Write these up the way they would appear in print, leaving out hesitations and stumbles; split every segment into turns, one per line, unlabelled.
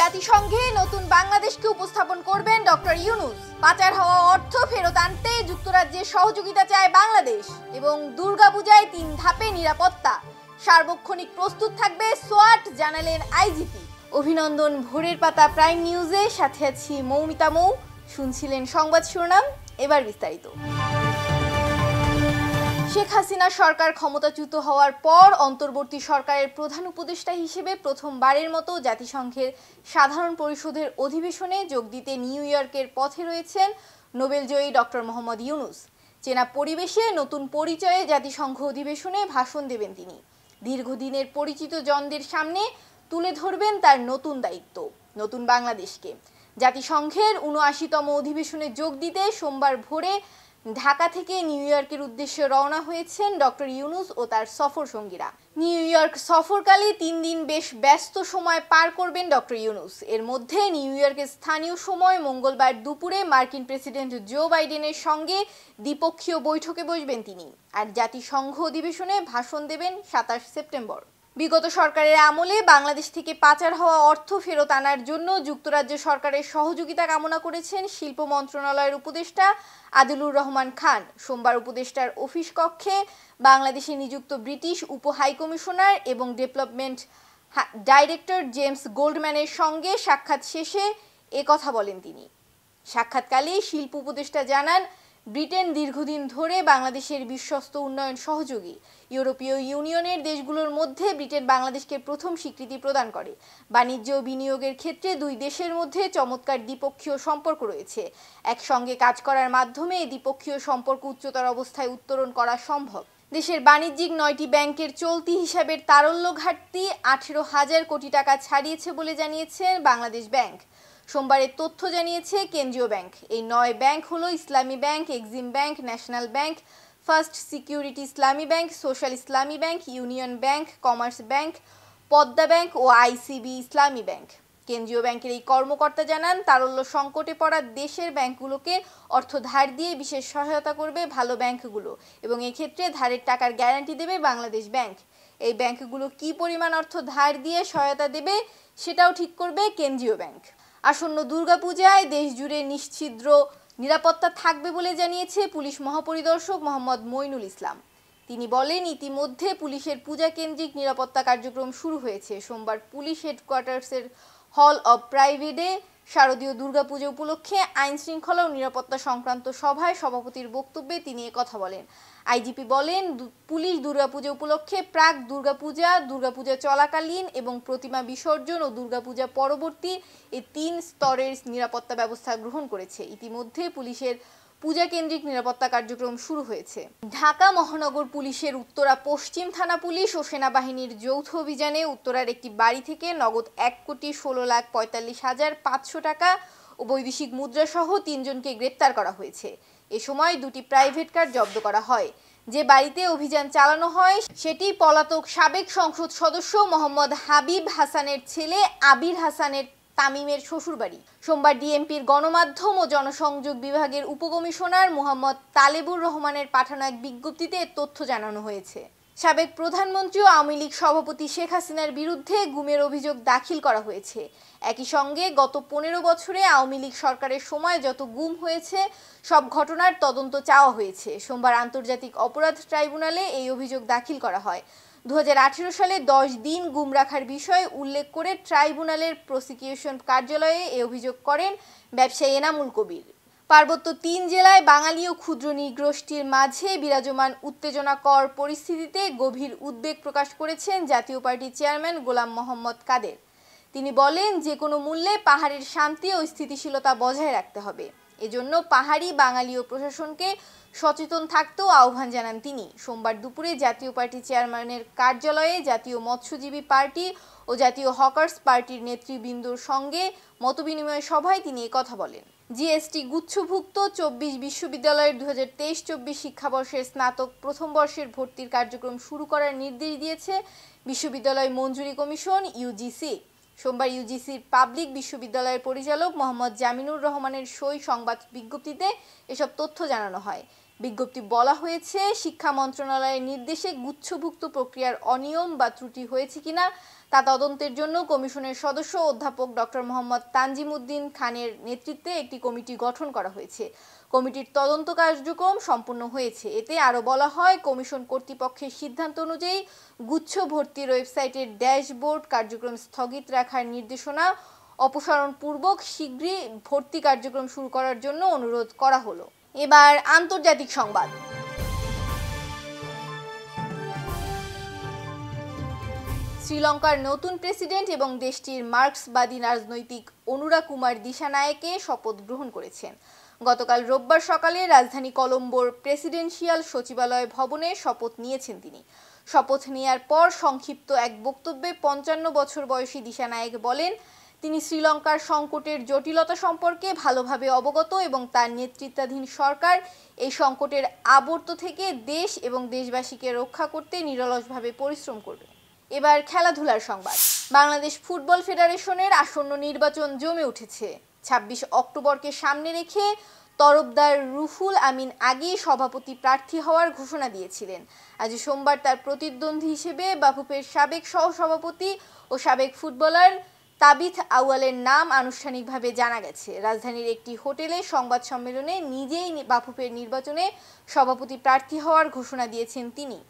জাতিসংঘে নতুন বাংলাদেশকে উপস্থাপন করবেন ডক্টর ইউনূস। পাচার হওয়া অর্থ ফেরত আনতে যুক্তরাজ্যের সহযোগিতা চায় বাংলাদেশ এবং দুর্গাপূজায় 3 ধাপে নিরাপত্তা। সার্বক্ষণিক প্রস্তুত থাকবে সোয়াট, জানালেন আইজিপি। অভিনন্দন ভোরের পাতা প্রাইম নিউজে, সাথে আছি মৌমিতা মৌ। শুনছিলেন সংবাদ শিরোনাম, এবার বিস্তারিত। শেখ হাসিনা সরকার ক্ষমতাচ্যুত হওয়ার পর অন্তর্বর্তী সরকারের প্রধান উপদেষ্টা হিসেবে প্রথমবারের মতো জাতিসংঘের সাধারণ পরিষদের অধিবেশনে যোগ দিতে নিউ ইয়র্কের পথে রয়েছেন নোবেলজয়ী ডক্টর মোহাম্মদ ইউনূস। চেনা পরিবেশে নতুন পরিচয়ে জাতিসংঘ অধিবেশনে ভাষণ দেবেন তিনি। দীর্ঘদিনের পরিচিত জনদের সামনে তুলে ধরবেন তার নতুন দায়িত্ব, নতুন বাংলাদেশকে। জাতিসংঘের ৭৯তম অধিবেশনে যোগ দিতে সোমবার ভোরে ঢাকা থেকে নিউ ইয়র্কের উদ্দেশ্যে রওনা হয়েছেন ডক্টর ইউনূস ও তার সফর সঙ্গীরা। নিউ ইয়র্ক সফরকালে 3 দিন বেশ ব্যস্ত সময় পার করবেন ডক্টর ইউনূস। এর মধ্যে নিউ ইয়র্কের স্থানীয় সময় মঙ্গলবার দুপুরে মার্কিন প্রেসিডেন্ট জো বাইডেনের সঙ্গে দ্বিপক্ষীয় বৈঠকে বসবেন তিনি। আর জাতিসংঘ অধিবেশনে ভাষণ দেবেন ২৭ সেপ্টেম্বর। বিগত সরকারের আমলে বাংলাদেশ থেকে পাচার হওয়া অর্থ ফেরত আনার জন্য যুক্তরাজ্য সরকারের সহযোগিতা কামনা করেছেন শিল্প মন্ত্রণালয়ের উপদেষ্টা আদিলুর রহমান খান। সোমবার উপদেষ্টার অফিস কক্ষে বাংলাদেশে নিযুক্ত ব্রিটিশ উপ হাইকমিশনার এবং ডেভেলপমেন্ট ডাইরেক্টর জেমস গোল্ডম্যানের সঙ্গে সাক্ষাৎ শেষে একথা বলেন তিনি। সাক্ষাৎকালে শিল্প উপদেষ্টা জানান, ব্রিটেন দীর্ঘদিন ধরে বাংলাদেশের বিশ্বস্ত উন্নয়ন সহযোগী। ইউরোপীয় ইউনিয়নের দেশগুলোর মধ্যে ব্রিটেন বাংলাদেশকে প্রথম স্বীকৃতি প্রদান করে। বাণিজ্য ও বিনিয়োগের ক্ষেত্রে দুই দেশের মধ্যে চমৎকার দ্বিপক্ষীয় সম্পর্ক রয়েছে। একসঙ্গে কাজ করার মাধ্যমে এই দ্বিপক্ষীয় সম্পর্ক উচ্চতর অবস্থায় উত্তরণ করা সম্ভব। দেশের বাণিজ্যিক 9টি ব্যাংকের চলতি হিসাবের তারল্য ঘাটতি 18,000 কোটি টাকা ছাড়িয়েছে বলে জানিয়েছে বাংলাদেশ ব্যাংক। সোমবারের তথ্য জানিয়েছে কেন্দ্রীয় ব্যাংক। এই 9 ব্যাংক হলো Islami bank, Exim bank, National bank, First Security Islami bank, Social Islami bank, Union bank, Commerce bank, Padma bank ও আইসিবি ইসলামী ব্যাংক। কেন্দ্রীয় ব্যাংকের এই কর্মকর্তা জানান, তারল্য সংকটে পড়া দেশের ব্যাংকগুলোকে অর্থ ধার দিয়ে বিশেষ সহায়তা করবে ভালো ব্যাংকগুলো এবং এক্ষেত্রে ধারের টাকার গ্যারান্টি দেবে বাংলাদেশ ব্যাংক। এই ব্যাংকগুলো কি পরিমাণ অর্থ ধার দিয়ে সহায়তা দেবে সেটাও ঠিক করবে কেন্দ্রীয় ব্যাংক। আসন্ন দুর্গাপূজায় দেশ জুড়ে নিশ্ছিদ্র নিরাপত্তা থাকবে বলে জানিয়েছে পুলিশ মহাপরিদর্শক মোহাম্মদ মইনুল ইসলাম। তিনি বলেন, ইতিমধ্যে পুলিশের পূজা কেন্দ্রিক নিরাপত্তা কার্যক্রম শুরু হয়েছে। সোমবার পুলিশ হেডকোয়ার্টার্সের হল অব প্রাইভেটে শারদীয় দুর্গাপূজা উপলক্ষে আইন শৃঙ্খলা ও নিরাপত্তা সংক্রান্ত সভায় সভাপতির বক্তব্যে তিনি একথা বলেন। আইজিপি বলেন, পুলিশ দুর্গাপূজা উপলক্ষে প্রাক দুর্গাপূজা, দুর্গাপূজা চলাকালীন এবং প্রতিমা বিসর্জন ও দুর্গাপূজা পরবর্তী এই 3 স্তরের নিরাপত্তা ব্যবস্থা গ্রহণ করেছে। ইতিমধ্যে পুলিশের পূজা কেন্দ্রিক নিরাপত্তা কার্যক্রম শুরু হয়েছে। ঢাকা মহানগর পুলিশের উত্তরা পশ্চিম থানা পুলিশ ও সেনাবাহিনীর যৌথ অভিযানে উত্তরার একটি বাড়ি থেকে নগদ 1,16,45,500 টাকা ও বৈদেশিক মুদ্রা সহ 3 জনকে গ্রেপ্তার করা হয়েছে। এ সময় 2টি প্রাইভেট কার জব্দ করা হয়। যে বাড়িতে অভিযান চালানো হয় সেটি পলাতক সাবেক সংসদ সদস্য মোহাম্মদ হাবিব হাসানের ছেলে আবির হাসানের তামিমের শ্বশুরবাড়ি। সোমবার ডিএমপির গণমাধ্যম ও জনসংযোগ বিভাগের উপকমিশনার মোহাম্মদ তালেবুর রহমানের পাঠানো এক বিজ্ঞপ্তিতে তথ্য জানানো হয়েছে। সাবেক প্রধানমন্ত্রী ও আওয়ামী লীগ সভাপতি শেখ হাসিনার বিরুদ্ধে গুমের অভিযোগ দাখিল করা হয়েছে। একই সঙ্গে গত 15 বছরে আওয়ামী লীগ সরকারের সময় যত গুম হয়েছে সব ঘটনার তদন্ত চাওয়া হয়েছে। সোমবার আন্তর্জাতিক অপরাধ ট্রাইব্যুনালে এই অভিযোগ দাখিল করা হয়। 2018 সালে 10 দিন গুম রাখার বিষয়ে উল্লেখ করে ট্রাইব্যুনালের প্রসিকিউশন কার্যালয়ে এই অভিযোগ করেন ব্যবসায়ী এনামুল কবির। পার্বত্য 3 জেলায় বাঙালি ও ক্ষুদ্র নৃগোষ্ঠীর মাঝে বিরাজমান উত্তেজনাকর পরিস্থিতিতে গভীর উদ্বেগ প্রকাশ করেছেন জাতীয় পার্টির চেয়ারম্যান গোলাম মোহাম্মদ কাদের। তিনি বলেন, যে কোনো মূল্যে পাহাড়ের শান্তি ও স্থিতিশীলতা বজায় রাখতে হবে। এজন্য পাহাড়ি বাঙালি ও প্রশাসনকে সচেতন থাকতেও আহ্বান জানান তিনি। সোমবার দুপুরে জাতীয় পার্টি চেয়ারম্যানের কার্যালয়ে জাতীয় মৎস্যজীবী পার্টি ও জাতীয় হকার্স পার্টির নেতৃবৃন্দর সঙ্গে মতবিনিময় সভায় তিনি একথা বলেন। জিএসটি গুচ্ছভুক্ত 24 বিশ্ববিদ্যালয়ের 2023-24 শিক্ষাবর্ষের স্নাতক প্রথম বর্ষের ভর্তির কার্যক্রম শুরু করার নির্দেশ দিয়েছে বিশ্ববিদ্যালয় মঞ্জুরি কমিশন ইউজিসি। সোমবার ইউজিসির পাবলিক বিশ্ববিদ্যালয়ের পরিচালক মোহাম্মদ জামিনুর রহমানের সই সংবাদ বিজ্ঞপ্তিতে এসব তথ্য জানানো হয়। বিজ্ঞপ্তি বলা হয়েছে, শিক্ষা মন্ত্রণালয়ের নির্দেশে গুচ্ছভুক্ত প্রক্রিয়ার অনিয়ম বা ত্রুটি হয়েছে কিনা তা তদন্তের জন্য কমিশনের সদস্য অধ্যাপক ডক্টর মোহাম্মদ তানজিমউদ্দিন খানের নেতৃত্বে একটি কমিটি গঠন করা হয়েছে। কমিটির তদন্ত কার্যক্রম সম্পূর্ণ হয়েছে। এতে আরও বলা হয়, কমিশন কর্তৃপক্ষের সিদ্ধান্ত অনুযায়ী গুচ্ছ ভর্তির ওয়েবসাইটের ড্যাশবোর্ড কার্যক্রম স্থগিত রাখার নির্দেশনা অপসারণপূর্বক শীঘ্রই ভর্তি কার্যক্রম শুরু করার জন্য অনুরোধ করা হলো। এবার আন্তর্জাতিক সংবাদ। শ্রীলঙ্কার নতুন প্রেসিডেন্ট এবং দেশটির মার্ক্সবাদী রাজনৈতিক অনুরা কুমার দিশানায়েকে শপথ গ্রহণ করেছেন। গতকাল রোববার সকালে রাজধানী কলম্বোর প্রেসিডেন্সিয়াল সচিবালয় ভবনে শপথ নিয়েছেন তিনি। শপথ নেয়ার পর সংক্ষিপ্ত এক বক্তব্যে 55 বছর বয়সী দিশানায়েক বলেন, তিনি শ্রীলঙ্কার সংকটের জটিলতা সম্পর্কে ভালোভাবে অবগত এবং তার নেতৃত্বাধীন সরকার এই সংকটের আবর্ত থেকে দেশ এবং দেশবাসীকে রক্ষা করতে নিরলসভাবে পরিশ্রম করবে। এবার খেলাধুলার সংবাদ। বাংলাদেশ ফুটবল ফেডারেশনের আসন্ন নির্বাচন জমে উঠেছে। 26 অক্টোবরকে সামনে রেখে তরফদার রুহুল আমিন আগেই সভাপতি প্রার্থী হওয়ার ঘোষণা দিয়েছিলেন। আজ সোমবার তার প্রতিদ্বন্দ্বী হিসেবে বাফুফের সাবেক সহসভাপতি ও সাবেক ফুটবলার তাবিথ আউয়ালের নাম আনুষ্ঠানিকভাবে জানা গেছে। রাজধানীর একটি হোটেলে সংবাদ সম্মেলনে নিজেই বাফুফের নির্বাচনে সভাপতি প্রার্থী হওয়ার ঘোষণা দিয়েছেন তিনি।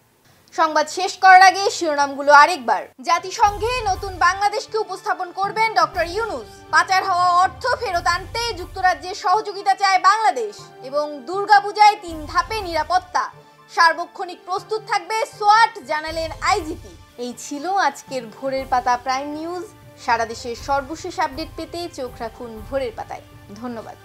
সংবাদ শেষ করার আগে শিরোনামগুলো আরেকবার। জাতিসংঘে নতুন বাংলাদেশকে উপস্থাপন করবেন ডক্টর ইউনূস। পাচার হওয়া অর্থ ফেরত আনতে যুক্তরাজ্যের সহযোগিতা চায় বাংলাদেশ এবং দুর্গাপূজায় 3 ধাপে নিরাপত্তা। সার্বক্ষণিক প্রস্তুত থাকবে সোয়াট, জানালেন আইজিপি। এই ছিল আজকের ভোরের পাতা প্রাইম নিউজ। সারা দেশের সর্বশেষ আপডেট পেতে চোখ রাখুন ভোরের পাতায়। ধন্যবাদ।